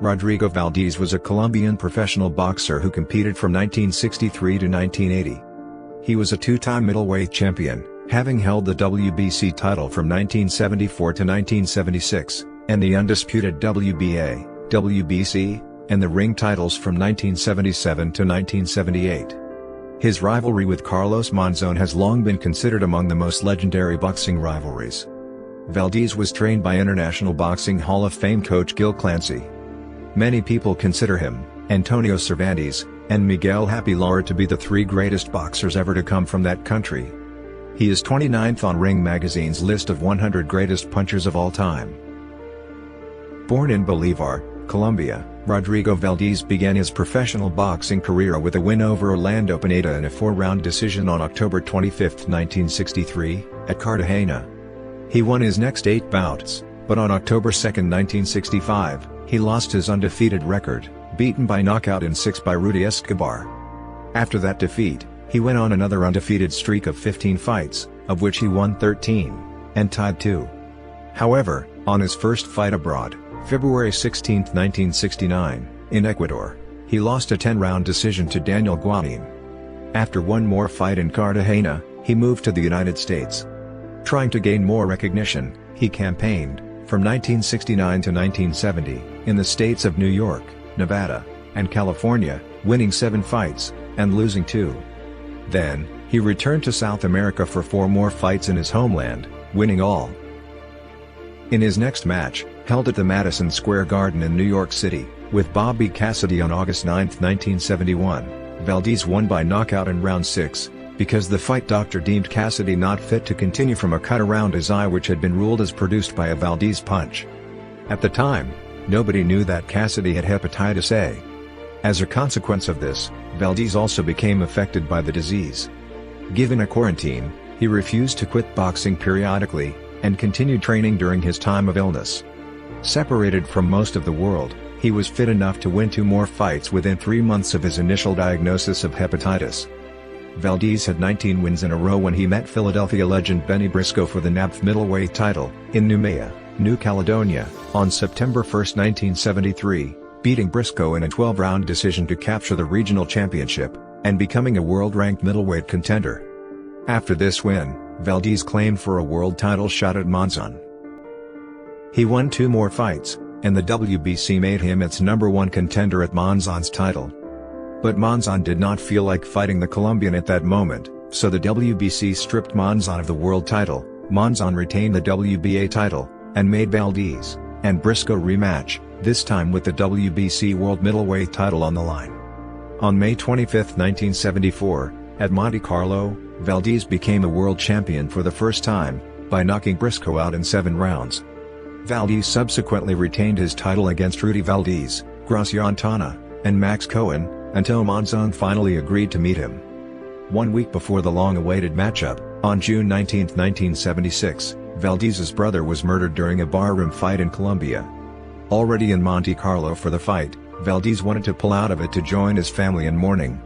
Rodrigo Valdez was a Colombian professional boxer who competed from 1963 to 1980. He was a two-time middleweight champion, having held the WBC title from 1974 to 1976, and the undisputed WBA, WBC, and the ring titles from 1977 to 1978. His rivalry with Carlos Monzón has long been considered among the most legendary boxing rivalries. Valdez was trained by International Boxing Hall of Fame coach Gil Clancy. Many people consider him, Antonio Cervantes, and Miguel Happy Lora to be the three greatest boxers ever to come from that country. He is 29th on Ring Magazine's list of 100 greatest punchers of all time. Born in Bolívar, Colombia, Rodrigo Valdez began his professional boxing career with a win over Orlando Pineda in a 4-round decision on October 25, 1963, at Cartagena. He won his next 8 bouts, but on October 2, 1965, he lost his undefeated record, beaten by knockout in 6 by Rudy Escobar. After that defeat, he went on another undefeated streak of 15 fights, of which he won 13, and tied 2. However, on his first fight abroad, February 16, 1969, in Ecuador, he lost a 10-round decision to Daniel Guanin. After one more fight in Cartagena, he moved to the United States. Trying to gain more recognition, he campaigned, from 1969 to 1970, in the states of New York, Nevada, and California, winning 7 fights, and losing 2. Then, he returned to South America for 4 more fights in his homeland, winning all. In his next match, held at the Madison Square Garden in New York City, with Bobby Cassidy on August 9, 1971, Valdez won by knockout in round 6, because the fight doctor deemed Cassidy not fit to continue from a cut around his eye which had been ruled as produced by a Valdez punch. At the time, nobody knew that Cassidy had hepatitis A. As a consequence of this, Valdez also became affected by the disease. Given a quarantine, he refused to quit boxing periodically, and continued training during his time of illness. Separated from most of the world, he was fit enough to win 2 more fights within 3 months of his initial diagnosis of hepatitis. Valdez had 19 wins in a row when he met Philadelphia legend Benny Briscoe for the NABF middleweight title, in Noumea, New Caledonia, on September 1, 1973, beating Briscoe in a 12-round decision to capture the regional championship, and becoming a world-ranked middleweight contender. After this win, Valdez claimed for a world title shot at Monzón. He won 2 more fights, and the WBC made him its #1 contender at Monzón's title. But Monzón did not feel like fighting the Colombian at that moment, so the WBC stripped Monzón of the world title. Monzón retained the WBA title, and made Valdez and Briscoe rematch, this time with the WBC World Middleweight title on the line. On May 25, 1974, at Monte Carlo, Valdez became a world champion for the first time, by knocking Briscoe out in 7 rounds. Valdez subsequently retained his title against Rudy Valdez, Gracian Tana, and Max Cohen, until Monzón finally agreed to meet him. 1 week before the long-awaited matchup, on June 19, 1976, Valdez's brother was murdered during a barroom fight in Colombia. Already in Monte Carlo for the fight, Valdez wanted to pull out of it to join his family in mourning.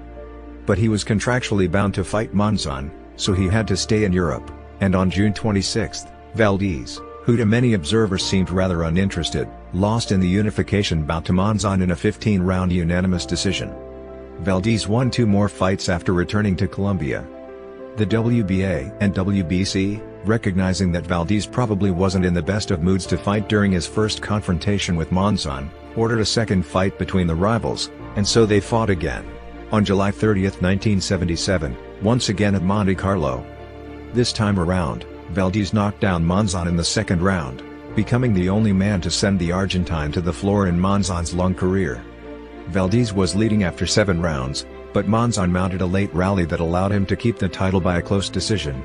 But he was contractually bound to fight Monzón, so he had to stay in Europe, and on June 26, Valdez, who to many observers seemed rather uninterested, lost in the unification bout to Monzón in a 15-round unanimous decision. Valdez won 2 more fights after returning to Colombia. The WBA and WBC, recognizing that Valdez probably wasn't in the best of moods to fight during his first confrontation with Monzón, ordered a second fight between the rivals, and so they fought again. On July 30, 1977, once again at Monte Carlo. This time around, Valdez knocked down Monzón in the 2nd round, becoming the only man to send the Argentine to the floor in Monzón's long career. Valdez was leading after 7 rounds, but Monzón mounted a late rally that allowed him to keep the title by a close decision.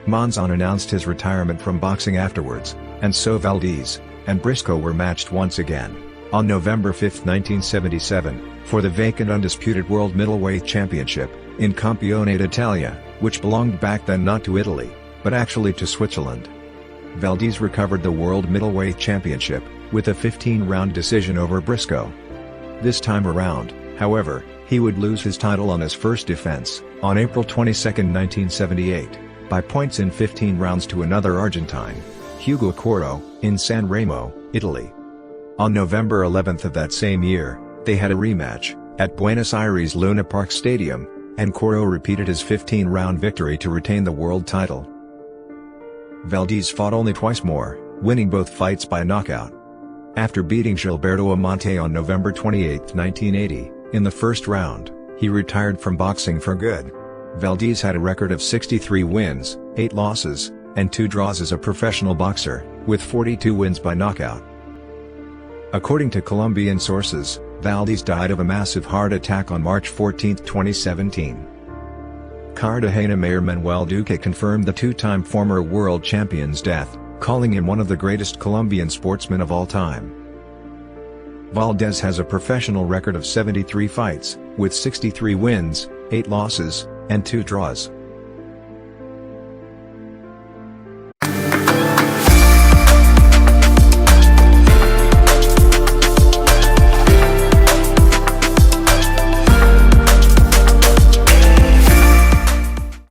Monzón announced his retirement from boxing afterwards, and so Valdez and Briscoe were matched once again, on November 5, 1977, for the vacant undisputed World Middleweight Championship, in Campione d'Italia, which belonged back then not to Italy, but actually to Switzerland. Valdez recovered the World Middleweight Championship, with a 15-round decision over Briscoe. This time around, however, he would lose his title on his first defense, on April 22, 1978, by points in 15 rounds to another Argentine, Hugo Cordo, in San Remo, Italy. On November 11 of that same year, they had a rematch, at Buenos Aires Luna Park Stadium, and Coro repeated his 15-round victory to retain the world title. Valdez fought only twice more, winning both fights by knockout. After beating Gilberto Amante on November 28, 1980, in the first round, he retired from boxing for good. Valdez had a record of 63 wins, 8 losses, and 2 draws as a professional boxer, with 42 wins by knockout. According to Colombian sources, Valdez died of a massive heart attack on March 14, 2017. Cartagena Mayor Manuel Duque confirmed the 2-time former world champion's death, calling him one of the greatest Colombian sportsmen of all time. Valdez has a professional record of 73 fights, with 63 wins, 8 losses, and 2 draws.